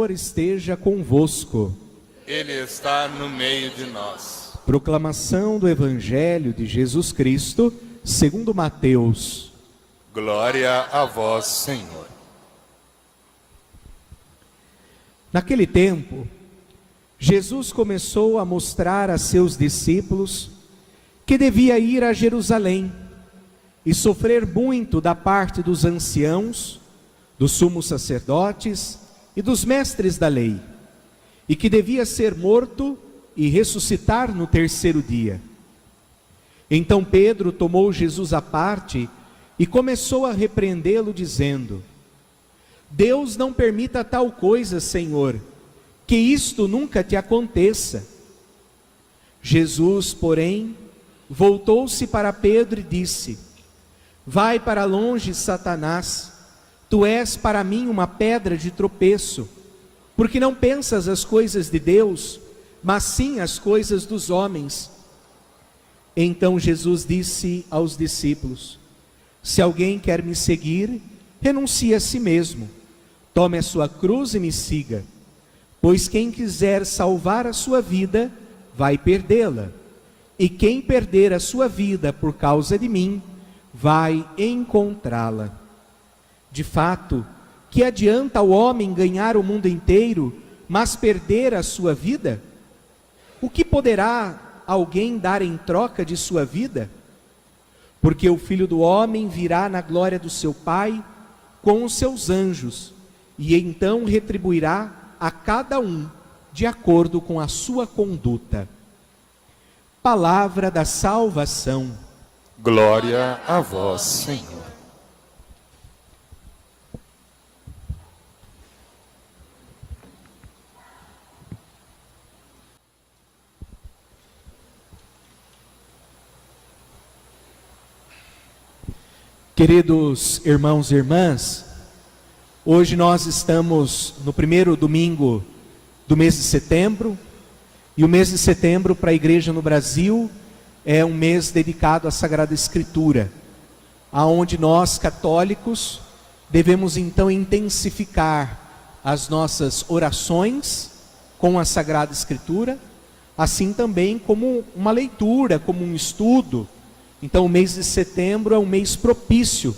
Senhor esteja convosco. Ele está no meio de nós. Proclamação do Evangelho de Jesus Cristo, segundo Mateus. Glória a vós, Senhor. Naquele tempo, Jesus começou a mostrar a seus discípulos que devia ir a Jerusalém e sofrer muito da parte dos anciãos, dos sumos sacerdotes e dos mestres da lei, e que devia ser morto e ressuscitar no terceiro dia. Então Pedro tomou Jesus à parte e começou a repreendê-lo, dizendo: Deus não permita tal coisa, Senhor, que isto nunca te aconteça. Jesus, porém, voltou-se para Pedro e disse: Vai para longe, Satanás, tu és para mim uma pedra de tropeço, porque não pensas as coisas de Deus, mas sim as coisas dos homens. Então Jesus disse aos discípulos: Se alguém quer me seguir, renuncie a si mesmo, tome a sua cruz e me siga. Pois quem quiser salvar a sua vida, vai perdê-la. E quem perder a sua vida por causa de mim, vai encontrá-la. De fato, que adianta o homem ganhar o mundo inteiro, mas perder a sua vida? O que poderá alguém dar em troca de sua vida? Porque o Filho do Homem virá na glória do seu Pai com os seus anjos, e então retribuirá a cada um de acordo com a sua conduta. Palavra da salvação. Glória a vós, Senhor. Queridos irmãos e irmãs, hoje nós estamos no primeiro domingo do mês de setembro, e o mês de setembro para a igreja no Brasil é um mês dedicado à Sagrada Escritura, aonde nós católicos devemos então intensificar as nossas orações com a Sagrada Escritura, assim também como uma leitura, como um estudo. Então o mês de setembro é um mês propício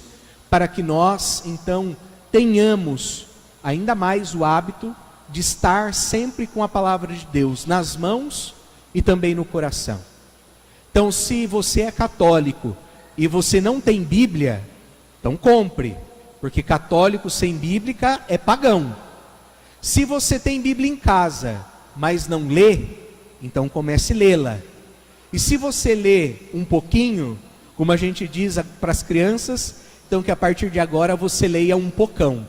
para que nós então tenhamos ainda mais o hábito de estar sempre com a palavra de Deus nas mãos e também no coração. Então, se você é católico e você não tem Bíblia, então compre, porque católico sem Bíblia é pagão. Se você tem Bíblia em casa, mas não lê, então comece a lê-la. E se você lê um pouquinho, como a gente diz para as crianças, então que a partir de agora você leia um pocão,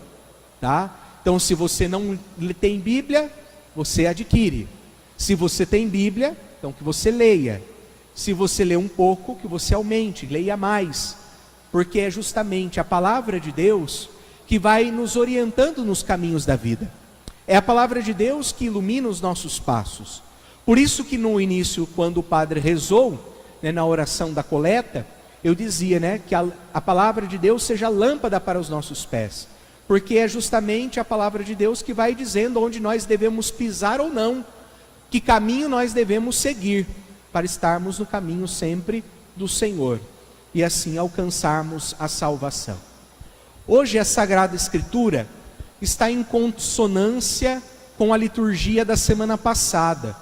tá? Então, se você não tem Bíblia, você adquire. Se você tem Bíblia, então que você leia. Se você lê um pouco, que você aumente, leia mais. Porque é justamente a palavra de Deus que vai nos orientando nos caminhos da vida. É a palavra de Deus que ilumina os nossos passos. Por isso que no início, quando o padre rezou, na oração da coleta, eu dizia, que a palavra de Deus seja lâmpada para os nossos pés. Porque é justamente a palavra de Deus que vai dizendo onde nós devemos pisar ou não, que caminho nós devemos seguir, para estarmos no caminho sempre do Senhor, e assim alcançarmos a salvação. Hoje a Sagrada Escritura está em consonância com a liturgia da semana passada.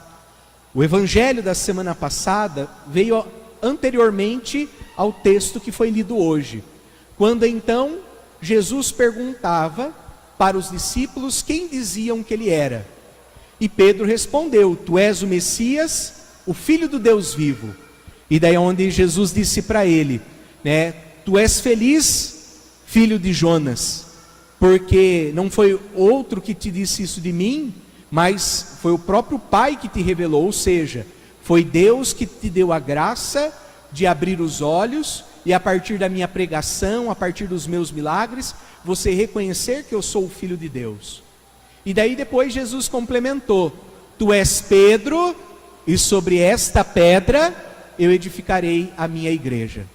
O Evangelho da semana passada veio anteriormente ao texto que foi lido hoje, quando então Jesus perguntava para os discípulos quem diziam que ele era. E Pedro respondeu: Tu és o Messias, o Filho do Deus vivo. E daí onde Jesus disse para ele, Tu és feliz, filho de Jonas, porque não foi outro que te disse isso de mim, mas foi o próprio Pai que te revelou. Ou seja, foi Deus que te deu a graça de abrir os olhos, e a partir da minha pregação, a partir dos meus milagres, você reconhecer que eu sou o Filho de Deus. E daí depois Jesus complementou: Tu és Pedro, e sobre esta pedra eu edificarei a minha igreja.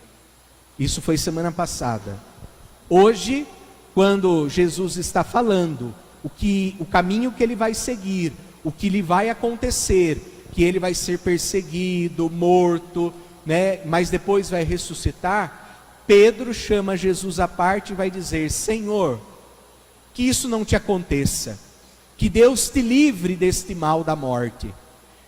Isso foi semana passada. Hoje, quando Jesus está falando o caminho que ele vai seguir, o que lhe vai acontecer, que ele vai ser perseguido, morto, né? Mas depois vai ressuscitar, Pedro chama Jesus à parte e vai dizer: Senhor, que isso não te aconteça, que Deus te livre deste mal da morte.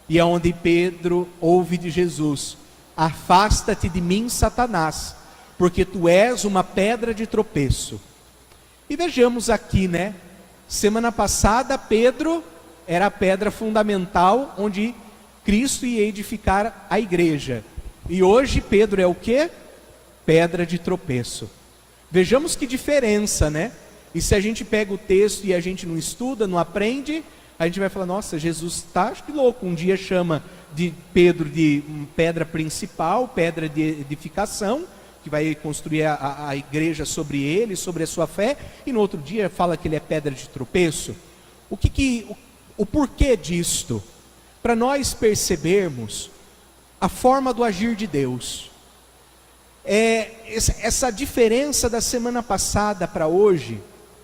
E é onde Pedro ouve de Jesus: afasta-te de mim, Satanás, porque tu és uma pedra de tropeço. E vejamos aqui, né? Semana passada Pedro era a pedra fundamental onde Cristo ia edificar a igreja. E hoje Pedro é o quê? Pedra de tropeço. Vejamos que diferença, né? E se a gente pega o texto e a gente não estuda, não aprende, a gente vai falar: nossa, Jesus está, acho que louco. Um dia chama de Pedro de pedra principal, pedra de edificação, que vai construir a igreja sobre ele, sobre a sua fé, e no outro dia fala que ele é pedra de tropeço. O porquê disto? Para nós percebermos a forma do agir de Deus. Essa diferença da semana passada para hoje,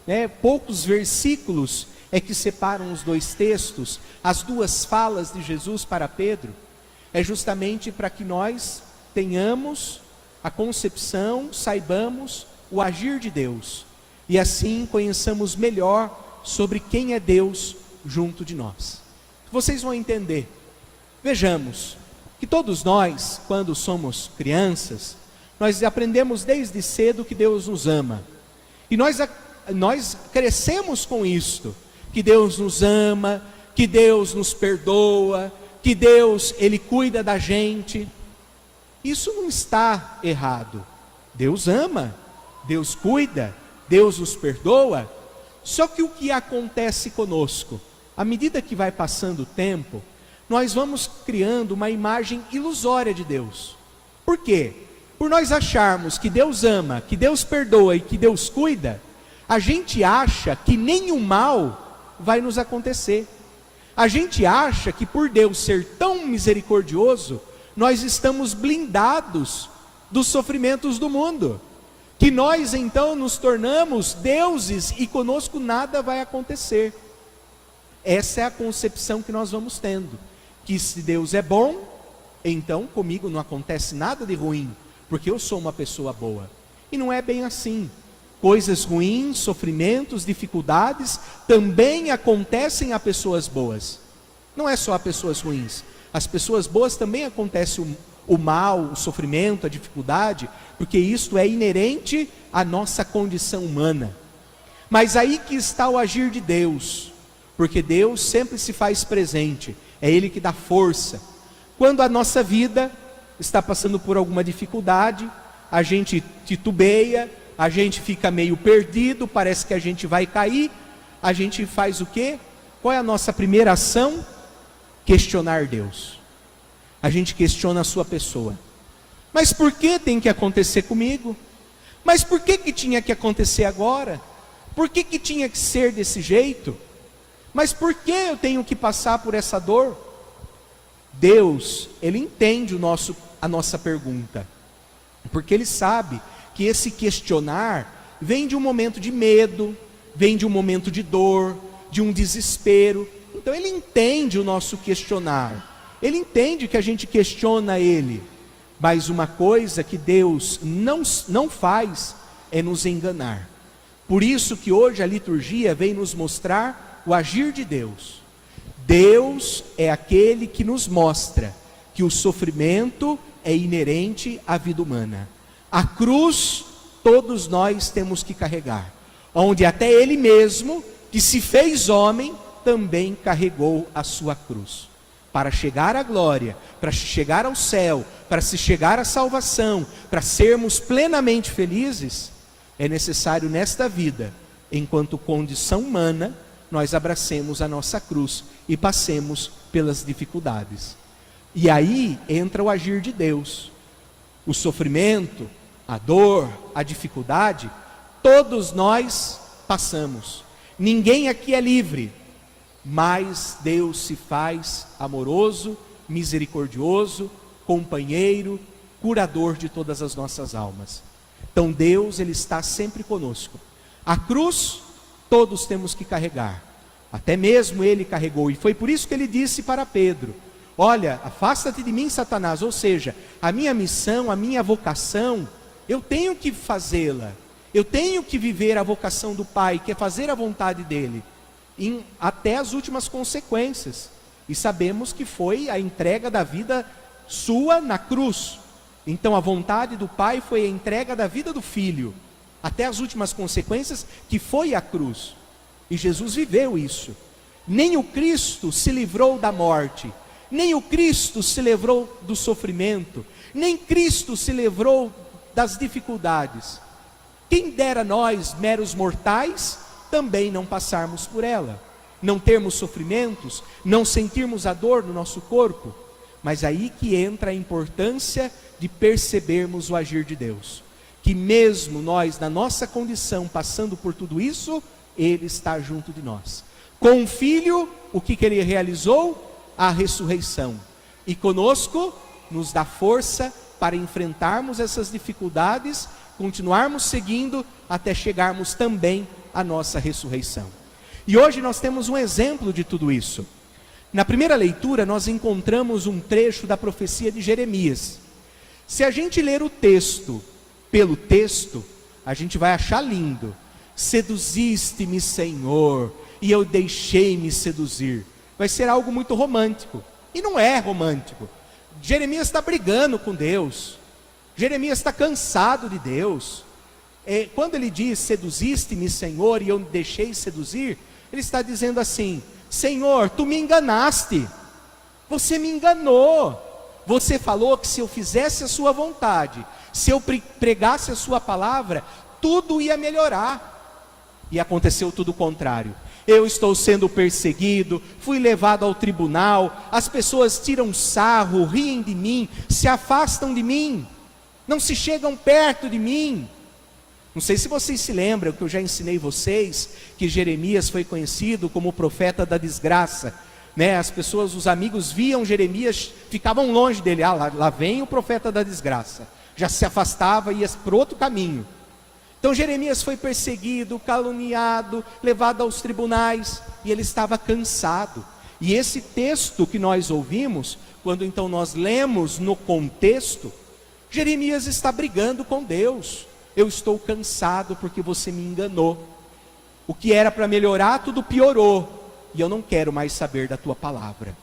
né? Poucos versículos é que separam os dois textos, as duas falas de Jesus para Pedro, é justamente para que nós tenhamos a concepção, saibamos o agir de Deus, e assim conheçamos melhor sobre quem é Deus junto de nós. Vocês vão entender. Vejamos que todos nós, quando somos crianças, nós aprendemos desde cedo que Deus nos ama, e nós crescemos com isto, que Deus nos ama, que Deus nos perdoa, que Deus, Ele cuida da gente. Isso não está errado. Deus ama, Deus cuida, Deus nos perdoa. Só que o que acontece conosco? À medida que vai passando o tempo, nós vamos criando uma imagem ilusória de Deus. Por quê? Por nós acharmos que Deus ama, que Deus perdoa e que Deus cuida, a gente acha que nenhum mal vai nos acontecer. A gente acha que por Deus ser tão misericordioso, nós estamos blindados dos sofrimentos do mundo, que nós então nos tornamos deuses e conosco nada vai acontecer. Essa é a concepção que nós vamos tendo, que se Deus é bom, então comigo não acontece nada de ruim, porque eu sou uma pessoa boa. E não é bem assim. Coisas ruins, sofrimentos, dificuldades também acontecem a pessoas boas. Não é só a pessoas ruins. As pessoas boas também acontece o mal, o sofrimento, a dificuldade, porque isto é inerente à nossa condição humana. Mas aí que está o agir de Deus, porque Deus sempre se faz presente, é Ele que dá força. Quando a nossa vida está passando por alguma dificuldade, a gente titubeia, a gente fica meio perdido, parece que a gente vai cair, a gente faz o quê? Qual é a nossa primeira ação? Questionar Deus. A gente questiona a sua pessoa. Mas por que tem que acontecer comigo? Mas por que tinha que acontecer agora? Por que tinha que ser desse jeito? Mas por que eu tenho que passar por essa dor? Deus, Ele entende a nossa pergunta, porque Ele sabe que esse questionar vem de um momento de medo, vem de um momento de dor, de um desespero. Então Ele entende o nosso questionar, Ele entende que a gente questiona Ele, mas uma coisa que Deus não faz é nos enganar. Por isso que hoje a liturgia vem nos mostrar o agir de Deus. Deus é aquele que nos mostra que o sofrimento é inerente à vida humana. A cruz todos nós temos que carregar, onde até Ele mesmo, que se fez homem, também carregou a sua cruz. Para chegar à glória, para chegar ao céu, para se chegar à salvação, para sermos plenamente felizes, é necessário nesta vida, enquanto condição humana, nós abracemos a nossa cruz e passemos pelas dificuldades. E aí entra o agir de Deus. O sofrimento, a dor, a dificuldade, todos nós passamos. Ninguém aqui é livre, mas Deus se faz amoroso, misericordioso, companheiro, curador de todas as nossas almas. Então Deus, Ele está sempre conosco. A cruz, todos temos que carregar. Até mesmo ele carregou. E foi por isso que ele disse para Pedro: olha, afasta-te de mim, Satanás. Ou seja, a minha missão, a minha vocação, eu tenho que fazê-la. Eu tenho que viver a vocação do Pai, que é fazer a vontade dele, até as últimas consequências. E sabemos que foi a entrega da vida sua na cruz. Então a vontade do Pai foi a entrega da vida do Filho, até as últimas consequências, que foi a cruz. E Jesus viveu isso. Nem o Cristo se livrou da morte, nem o Cristo se livrou do sofrimento, nem Cristo se livrou das dificuldades. Quem dera nós, meros mortais, também não passarmos por ela, não termos sofrimentos, não sentirmos a dor no nosso corpo. Mas aí que entra a importância de percebermos o agir de Deus, que mesmo nós, na nossa condição, passando por tudo isso, Ele está junto de nós. Com o Filho, o que Ele realizou? A ressurreição. E conosco, nos dá força para enfrentarmos essas dificuldades, continuarmos seguindo, até chegarmos também à nossa ressurreição. E hoje nós temos um exemplo de tudo isso. Na primeira leitura, nós encontramos um trecho da profecia de Jeremias. Se a gente ler o texto pelo texto, a gente vai achar lindo. Seduziste-me, Senhor, e eu deixei-me seduzir. Vai ser algo muito romântico. E não é romântico. Jeremias está brigando com Deus. Jeremias está cansado de Deus. Quando ele diz, seduziste-me, Senhor, e eu me deixei seduzir, ele está dizendo assim: Senhor, tu me enganaste. Você me enganou. Você falou que se eu fizesse a sua vontade, se eu pregasse a sua palavra, tudo ia melhorar. E aconteceu tudo o contrário. Eu estou sendo perseguido, fui levado ao tribunal, as pessoas tiram sarro, riem de mim, se afastam de mim, não se chegam perto de mim. Não sei se vocês se lembram que eu já ensinei vocês, que Jeremias foi conhecido como o profeta da desgraça, né? As pessoas, os amigos viam Jeremias, ficavam longe dele. Lá vem o profeta da desgraça. Já se afastava e ia para outro caminho. Então Jeremias foi perseguido, caluniado, levado aos tribunais, e ele estava cansado. E esse texto que nós ouvimos, quando então nós lemos no contexto, Jeremias está brigando com Deus. Eu estou cansado porque você me enganou. O que era para melhorar, tudo piorou. E eu não quero mais saber da tua palavra.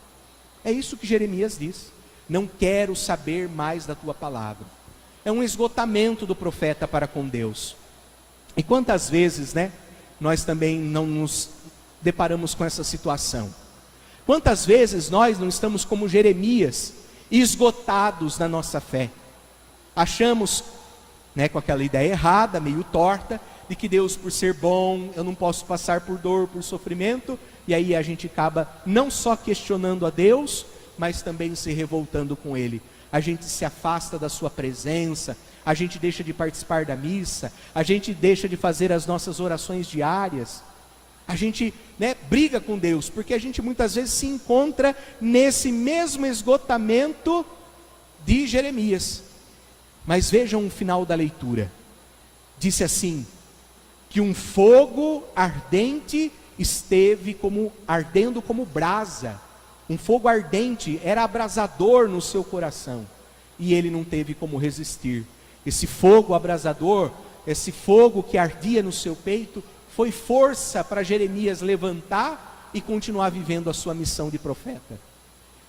É isso que Jeremias diz. Não quero saber mais da tua palavra. É um esgotamento do profeta para com Deus. E quantas vezes, né, nós também não nos deparamos com essa situação? Quantas vezes nós não estamos como Jeremias, esgotados na nossa fé? Achamos, né, com aquela ideia errada, meio torta, de que Deus, por ser bom, eu não posso passar por dor, por sofrimento, e aí a gente acaba não só questionando a Deus, mas também se revoltando com Ele. A gente se afasta da sua presença, a gente deixa de participar da missa, a gente deixa de fazer as nossas orações diárias, a gente, né, briga com Deus, porque a gente muitas vezes se encontra nesse mesmo esgotamento de Jeremias. Mas vejam o final da leitura. Disse assim, que um fogo ardente esteve ardendo como brasa. Um fogo ardente era abrasador no seu coração, e ele não teve como resistir. Esse fogo abrasador, esse fogo que ardia no seu peito, foi força para Jeremias levantar e continuar vivendo a sua missão de profeta.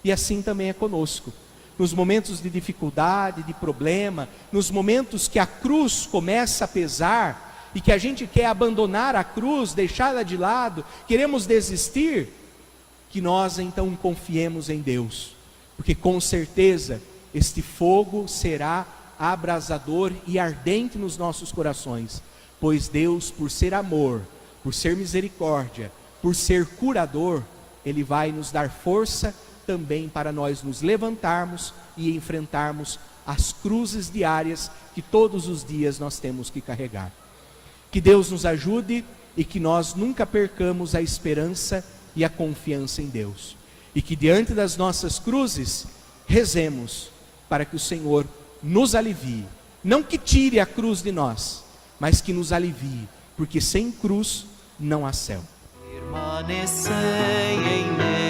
E assim também é conosco. Nos momentos de dificuldade, de problema, nos momentos que a cruz começa a pesar, e que a gente quer abandonar a cruz, deixá-la de lado, queremos desistir, que nós então confiemos em Deus, porque com certeza este fogo será abrasador e ardente nos nossos corações, pois Deus, por ser amor, por ser misericórdia, por ser curador, Ele vai nos dar força também para nós nos levantarmos e enfrentarmos as cruzes diárias que todos os dias nós temos que carregar. Que Deus nos ajude e que nós nunca percamos a esperança e a confiança em Deus. E que diante das nossas cruzes, rezemos para que o Senhor nos alivie. Não que tire a cruz de nós, mas que nos alivie, porque sem cruz não há céu. Permanecei em